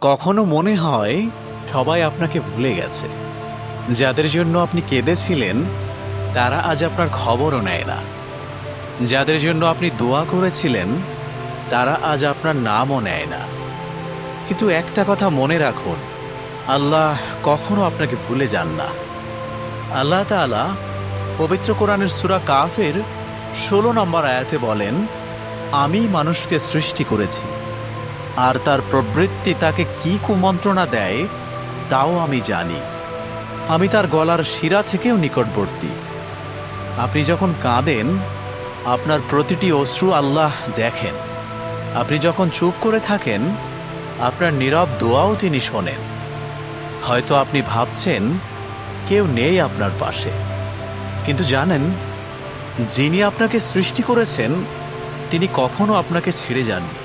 কখনো মনে হয় সবাই আপনাকে ভুলে গেছে। যাদের জন্য আপনি কেঁদেছিলেন তারা আজ আপনার খবরও নেয় না। যাদের জন্য আপনি দোয়া করেছিলেন তারা আজ আপনার নামও নেয় না। কিন্তু একটা কথা মনে রাখুন, আল্লাহ কখনো আপনাকে ভুলে যান না। আল্লাহ তাআলা পবিত্র কোরআনের সূরা কাফের ১৬ নম্বর আয়াতে বলেন, আমি মানুষকে সৃষ্টি করেছি, আর তার প্রবৃত্তি তাকে কি কুমন্ত্রণা দেয় তাও আমি জানি। আমি তার গলার শিরা থেকেও নিকটবর্তী। আপনি যখন কাঁদেন আপনার প্রতিটি অশ্রু আল্লাহ দেখেন। আপনি যখন চুপ করে থাকেন আপনার নীরব দোয়াও তিনি শোনেন। হয়তো আপনি ভাবছেন কেউ নেই আপনার পাশে, কিন্তু জানেন যিনি আপনাকে সৃষ্টি করেছেন তিনি কখনো আপনাকে ছেড়ে যাননি।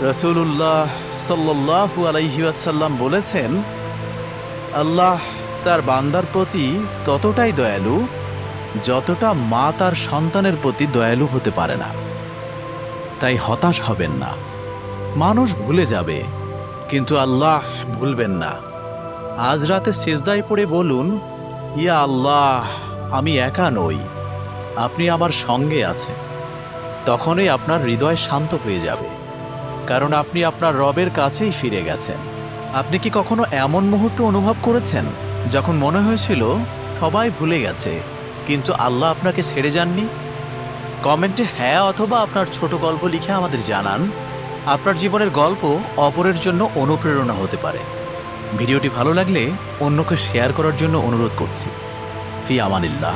রাসূলুল্লাহ সাল্লাল্লাহু আলাইহি ওয়াসাল্লাম বলেছেন, আল্লাহ তার বান্দার প্রতি ততটাই দয়ালু যতটা মা তার সন্তানের প্রতি দয়ালু হতে পারে না। তাই হতাশ হবেন না। মানুষ ভুলে যাবে, কিন্তু আল্লাহ ভুলবেন না। আজ রাতে সিজদায় পড়ে বলুন, ইয়া আল্লাহ, আমি একা নই, আপনি আমার সঙ্গে আছেন। তখনই আপনার হৃদয় শান্ত হয়ে যাবে, কারণ আপনি আপনার রবের কাছেই ফিরে গেছেন। আপনি কি কখনো এমন মুহূর্ত অনুভব করেছেন যখন মনে হয়েছিল সবাই ভুলে গেছে কিন্তু আল্লাহ আপনাকে ছেড়ে যাননি? কমেন্টে হ্যাঁ অথবা আপনার ছোট গল্প লিখে আমাদের জানান। আপনার জীবনের গল্প অপরের জন্য অনুপ্রেরণা হতে পারে। ভিডিওটি ভালো লাগলে অন্যকে শেয়ার করার জন্য অনুরোধ করছি। ফি আমানিল্লাহ।